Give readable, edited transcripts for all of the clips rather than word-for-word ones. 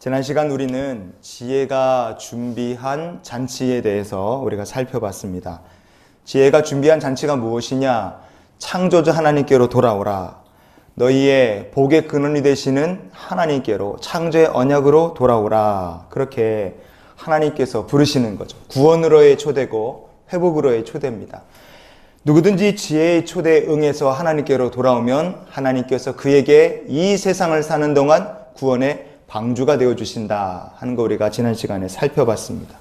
지난 시간 우리는 지혜가 준비한 잔치에 대해서 우리가 살펴봤습니다. 지혜가 준비한 잔치가 무엇이냐? 창조주 하나님께로 돌아오라. 너희의 복의 근원이 되시는 하나님께로, 창조의 언약으로 돌아오라. 그렇게 하나님께서 부르시는 거죠. 구원으로의 초대고 회복으로의 초대입니다. 누구든지 지혜의 초대에 응해서 하나님께로 돌아오면 하나님께서 그에게 이 세상을 사는 동안 구원의 방주가 되어주신다 하는 거 우리가 지난 시간에 살펴봤습니다.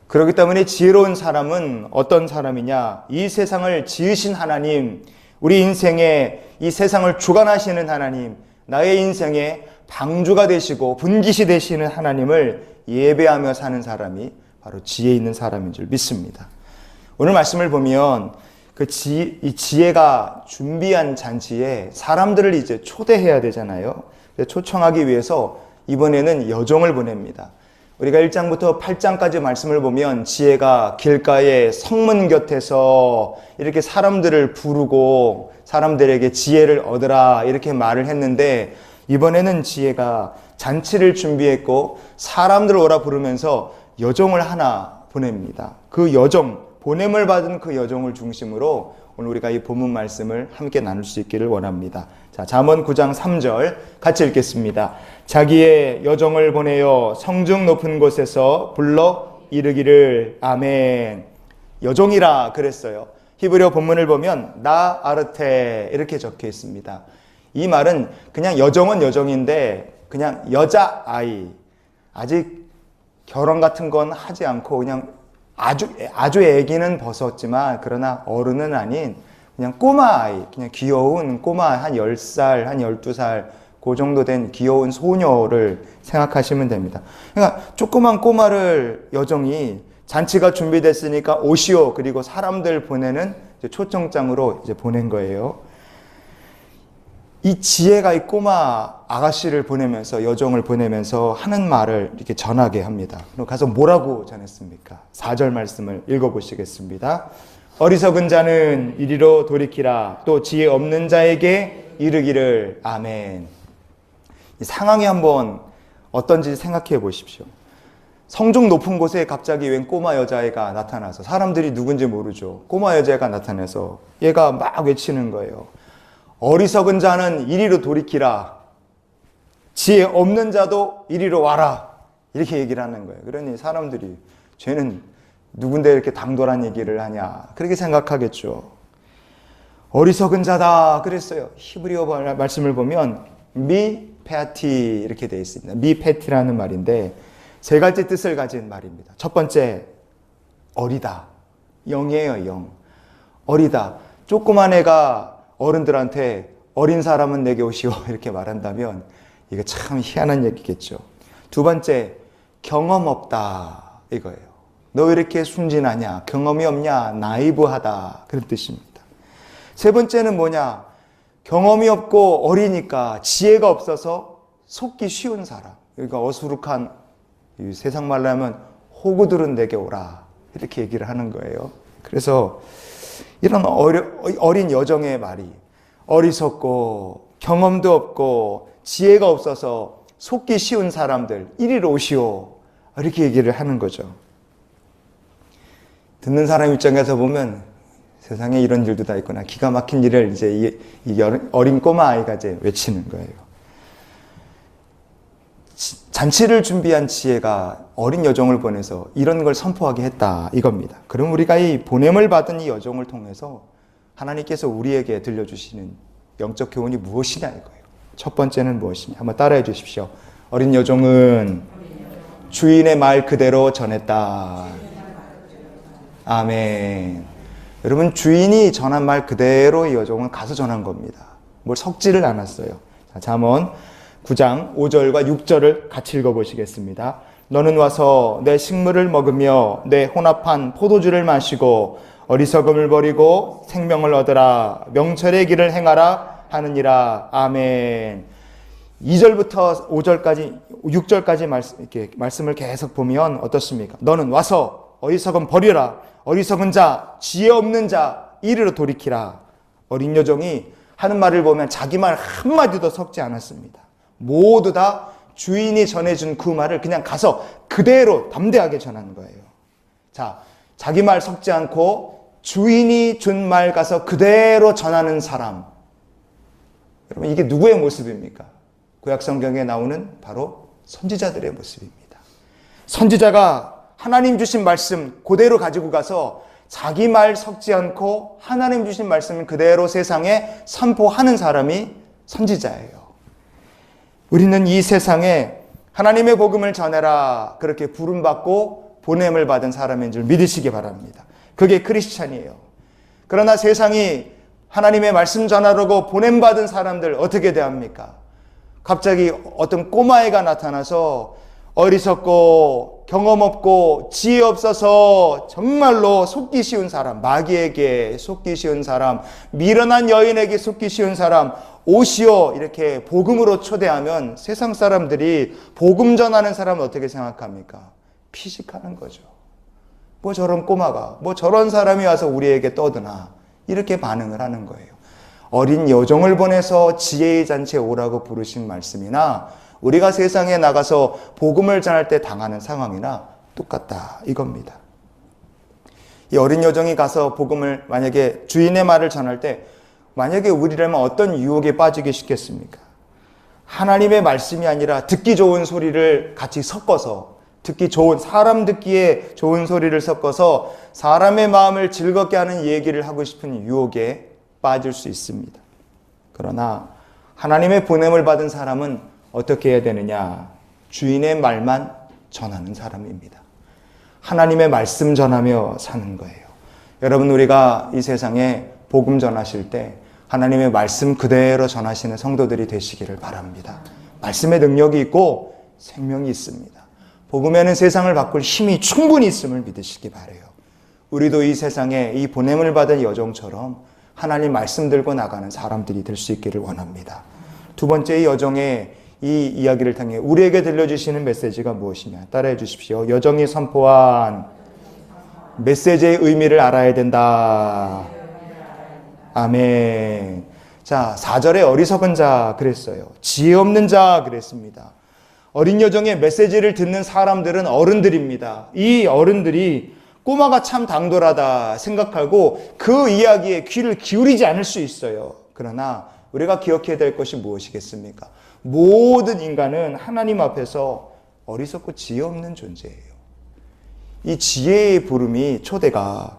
그렇기 때문에 지혜로운 사람은 어떤 사람이냐? 이 세상을 지으신 하나님, 우리 인생에 이 세상을 주관하시는 하나님, 나의 인생에 방주가 되시고 분깃이 되시는 하나님을 예배하며 사는 사람이 바로 지혜 있는 사람인 줄 믿습니다. 오늘 말씀을 보면 이 지혜가 준비한 잔치에 사람들을 이제 초대해야 되잖아요. 초청하기 위해서 이번에는 여종을 보냅니다. 우리가 1장부터 8장까지 말씀을 보면 지혜가 길가의 성문 곁에서 이렇게 사람들을 부르고 사람들에게 지혜를 얻으라 이렇게 말을 했는데, 이번에는 지혜가 잔치를 준비했고 사람들을 오라 부르면서 여종을 하나 보냅니다. 그 여종, 보냄을 받은 그 여종을 중심으로 오늘 우리가 이 본문 말씀을 함께 나눌 수 있기를 원합니다. 자, 잠언 9장 3절 같이 읽겠습니다. 자기의 여종을 보내어 성중 높은 곳에서 불러 이르기를 아멘. 여종이라 그랬어요. 히브리어 본문을 보면 나 아르테 이렇게 적혀 있습니다. 이 말은 그냥 여종은 여종인데 그냥 여자아이, 아직 결혼 같은 건 하지 않고 그냥 아주 애기는 벗었지만 그러나 어른은 아닌 그냥 꼬마 아이, 그냥 귀여운 꼬마 한 10살, 한 12살 그 정도 된 귀여운 소녀를 생각하시면 됩니다. 그러니까 조그만 꼬마를 여종이 잔치가 준비됐으니까 오시오, 그리고 사람들 보내는 초청장으로 이제 보낸 거예요. 이 지혜가 이 꼬마 아가씨를 보내면서, 여종을 보내면서 하는 말을 이렇게 전하게 합니다. 그럼 가서 뭐라고 전했습니까? 4절 말씀을 읽어보시겠습니다. 어리석은 자는 이리로 돌이키라. 또 지혜 없는 자에게 이르기를 아멘. 이 상황이 한번 어떤지 생각해 보십시오. 성중 높은 곳에 갑자기 웬 꼬마 여자애가 나타나서, 사람들이 누군지 모르죠. 꼬마 여자애가 나타나서 얘가 막 외치는 거예요. 어리석은 자는 이리로 돌이키라. 지혜 없는 자도 이리로 와라. 이렇게 얘기를 하는 거예요. 그러니 사람들이 쟤는 누군데 이렇게 당돌한 얘기를 하냐, 그렇게 생각하겠죠. 어리석은 자다 그랬어요. 히브리어 말씀을 보면 미페티 이렇게 되어 있습니다. 미페티라는 말인데 세 가지 뜻을 가진 말입니다. 첫 번째, 어리다. 영이에요, 영. 어리다. 조그만 애가 어른들한테 어린 사람은 내게 오시오 이렇게 말한다면 이거 참 희한한 얘기겠죠. 두 번째, 경험 없다 이거예요. 너 왜 이렇게 순진하냐, 경험이 없냐, 나이브하다, 그런 뜻입니다. 세 번째는 뭐냐, 경험이 없고 어리니까 지혜가 없어서 속기 쉬운 사람. 그러니까 어수룩한, 세상 말로 하면 호구들은 내게 오라 이렇게 얘기를 하는 거예요. 그래서 이런 어린 여종의 말이 어리석고 경험도 없고 지혜가 없어서 속기 쉬운 사람들 이리로 오시오 이렇게 얘기를 하는 거죠. 듣는 사람 입장에서 보면 세상에 이런 일도 다 있구나, 기가 막힌 일을 이제 이 어린 꼬마 아이가 이제 외치는 거예요. 잔치를 준비한 지혜가 어린 여종을 보내서 이런 걸 선포하게 했다 이겁니다. 그럼 우리가 이 보냄을 받은 이 여종을 통해서 하나님께서 우리에게 들려주시는 영적 교훈이 무엇이냐 이거예요. 첫 번째는 무엇이냐, 한번 따라해 주십시오. 어린 여종은 주인의 말 그대로 전했다. 아멘. 여러분, 주인이 전한 말 그대로 이 여종은 가서 전한 겁니다. 뭘 섞지를 않았어요. 자, 잠언 9장 5절과 6절을 같이 읽어보시겠습니다. 너는 와서 내 식물을 먹으며 내 혼합한 포도주를 마시고 어리석음을 버리고 생명을 얻으라. 명철의 길을 행하라 하느니라. 아멘. 2절부터 5절까지 6절까지 이렇게 말씀을 계속 보면 어떻습니까? 너는 와서 어리석음 버리라. 어리석은 자, 지혜 없는 자 이리로 돌이키라. 어린 여종이 하는 말을 보면 자기 말 한마디도 섞지 않았습니다. 모두 다 주인이 전해준 그 말을 그냥 가서 그대로 담대하게 전하는 거예요. 자, 자기 말 섞지 않고 주인이 준 말 가서 그대로 전하는 사람. 여러분, 이게 누구의 모습입니까? 구약 성경에 나오는 바로 선지자들의 모습입니다. 선지자가 하나님 주신 말씀 그대로 가지고 가서 자기 말 섞지 않고 하나님 주신 말씀을 그대로 세상에 선포하는 사람이 선지자예요. 우리는 이 세상에 하나님의 복음을 전해라 그렇게 부름받고 보냄을 받은 사람인 줄 믿으시기 바랍니다. 그게 크리스찬이에요. 그러나 세상이 하나님의 말씀 전하려고 보냄받은 사람들 어떻게 대합니까? 갑자기 어떤 꼬마애가 나타나서 어리석고 경험 없고 지혜 없어서 정말로 속기 쉬운 사람, 마귀에게 속기 쉬운 사람, 미련한 여인에게 속기 쉬운 사람, 오시오 이렇게 복음으로 초대하면 세상 사람들이 복음 전하는 사람은 어떻게 생각합니까? 피식하는 거죠. 뭐 저런 꼬마가, 뭐 저런 사람이 와서 우리에게 떠드나 이렇게 반응을 하는 거예요. 어린 여종을 보내서 지혜의 잔치에 오라고 부르신 말씀이나 우리가 세상에 나가서 복음을 전할 때 당하는 상황이나 똑같다 이겁니다. 이 어린 여종이 가서 복음을 만약에 주인의 말을 전할 때 만약에 우리라면 어떤 유혹에 빠지기 쉽겠습니까? 하나님의 말씀이 아니라 듣기 좋은 소리를 같이 섞어서 듣기 좋은 사람 듣기에 좋은 소리를 섞어서 사람의 마음을 즐겁게 하는 얘기를 하고 싶은 유혹에 빠질 수 있습니다. 그러나 하나님의 보냄을 받은 사람은 어떻게 해야 되느냐? 주인의 말만 전하는 사람입니다. 하나님의 말씀 전하며 사는 거예요. 여러분, 우리가 이 세상에 복음 전하실 때 하나님의 말씀 그대로 전하시는 성도들이 되시기를 바랍니다. 말씀의 능력이 있고 생명이 있습니다. 복음에는 세상을 바꿀 힘이 충분히 있음을 믿으시기 바라요. 우리도 이 세상에 이 보냄을 받은 여종처럼 하나님 말씀 들고 나가는 사람들이 될 수 있기를 원합니다. 두 번째, 이 여종의 이 이야기를 통해 우리에게 들려주시는 메시지가 무엇이냐? 따라해 주십시오. 여종이 선포한 메시지의 의미를 알아야 된다. 아멘. 자, 4절에 어리석은 자 그랬어요. 지혜 없는 자 그랬습니다. 어린 여종의 메시지를 듣는 사람들은 어른들입니다. 이 어른들이 꼬마가 참 당돌하다 생각하고 그 이야기에 귀를 기울이지 않을 수 있어요. 그러나 우리가 기억해야 될 것이 무엇이겠습니까? 모든 인간은 하나님 앞에서 어리석고 지혜 없는 존재예요. 이 지혜의 부름이 초대가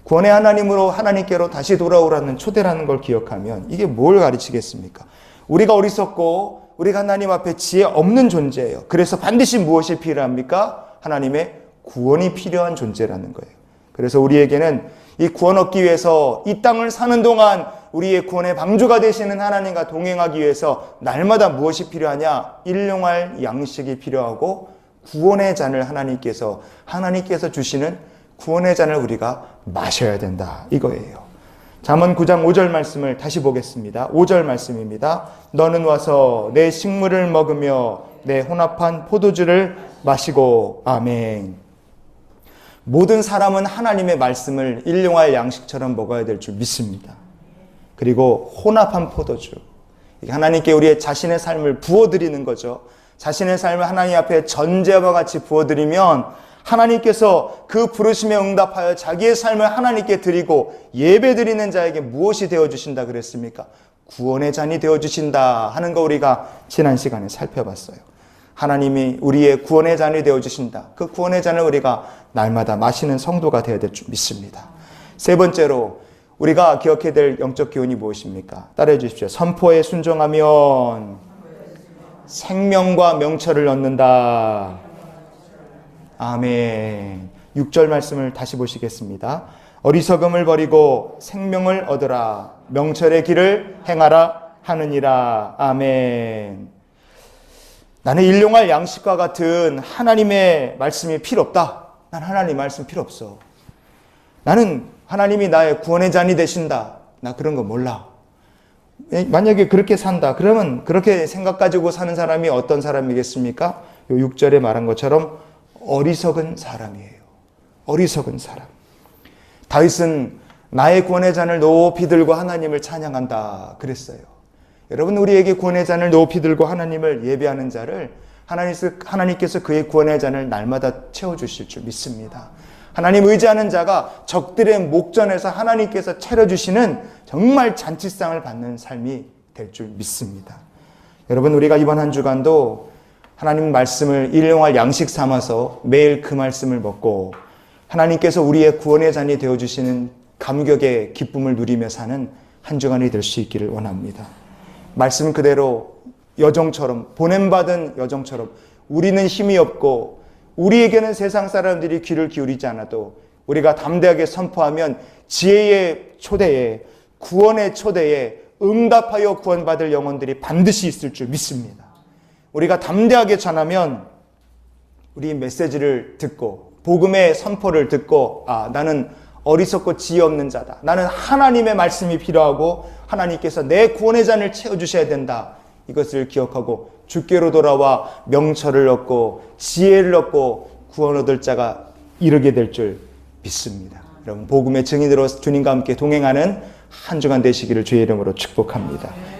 구원의 하나님으로 하나님께로 다시 돌아오라는 초대라는 걸 기억하면 이게 뭘 가르치겠습니까? 우리가 어리석고 우리가 하나님 앞에 지혜 없는 존재예요. 그래서 반드시 무엇이 필요합니까? 하나님의 구원이 필요한 존재라는 거예요. 그래서 우리에게는 이 구원 얻기 위해서 이 땅을 사는 동안 우리의 구원의 방주가 되시는 하나님과 동행하기 위해서 날마다 무엇이 필요하냐? 일용할 양식이 필요하고 구원의 잔을 하나님께서 주시는 구원의 잔을 우리가 마셔야 된다 이거예요. 잠언 9장 5절 말씀을 다시 보겠습니다. 5절 말씀입니다. 너는 와서 내 식물을 먹으며 내 혼합한 포도주를 마시고. 아멘. 모든 사람은 하나님의 말씀을 일용할 양식처럼 먹어야 될 줄 믿습니다. 그리고 혼합한 포도주, 하나님께 우리의 자신의 삶을 부어드리는 거죠. 자신의 삶을 하나님 앞에 전제와 같이 부어드리면 하나님께서 그 부르심에 응답하여 자기의 삶을 하나님께 드리고 예배드리는 자에게 무엇이 되어주신다 그랬습니까? 구원의 잔이 되어주신다 하는 거 우리가 지난 시간에 살펴봤어요. 하나님이 우리의 구원의 잔이 되어주신다. 그 구원의 잔을 우리가 날마다 마시는 성도가 되어야 될 줄 믿습니다. 세 번째로 우리가 기억해야 될 영적 기운이 무엇입니까? 따라해 주십시오. 선포에 순종하면 생명과 명철을 얻는다. 아멘. 6절 말씀을 다시 보시겠습니다. 어리석음을 버리고 생명을 얻으라. 명철의 길을 행하라 하느니라. 아멘. 나는 일용할 양식과 같은 하나님의 말씀이 필요 없다. 난 하나님 말씀 필요 없어. 나는 하나님이 나의 구원의 잔이 되신다. 나 그런 거 몰라. 만약에 그렇게 산다. 그러면 그렇게 생각 가지고 사는 사람이 어떤 사람이겠습니까? 요 6절에 말한 것처럼 어리석은 사람이에요. 어리석은 사람. 다윗은 나의 구원의 잔을 높이 들고 하나님을 찬양한다 그랬어요. 여러분, 우리에게 구원의 잔을 높이 들고 하나님을 예배하는 자를 하나님께서 그의 구원의 잔을 날마다 채워주실 줄 믿습니다. 하나님 의지하는 자가 적들의 목전에서 하나님께서 차려주시는 정말 잔치상을 받는 삶이 될 줄 믿습니다. 여러분, 우리가 이번 한 주간도 하나님 말씀을 일용할 양식 삼아서 매일 그 말씀을 먹고 하나님께서 우리의 구원의 잔이 되어주시는 감격의 기쁨을 누리며 사는 한 주간이 될 수 있기를 원합니다. 말씀 그대로 여종처럼, 보냄받은 여종처럼 우리는 힘이 없고 우리에게는 세상 사람들이 귀를 기울이지 않아도 우리가 담대하게 선포하면 지혜의 초대에, 구원의 초대에 응답하여 구원받을 영혼들이 반드시 있을 줄 믿습니다. 우리가 담대하게 전하면 우리 메시지를 듣고 복음의 선포를 듣고 나는 어리석고 지혜 없는 자다. 나는 하나님의 말씀이 필요하고 하나님께서 내 구원의 잔을 채워주셔야 된다. 이것을 기억하고 주께로 돌아와 명철을 얻고 지혜를 얻고 구원 얻을 자가 이르게 될 줄 믿습니다. 여러분, 복음의 증인으로 주님과 함께 동행하는 한 주간 되시기를 주의 이름으로 축복합니다.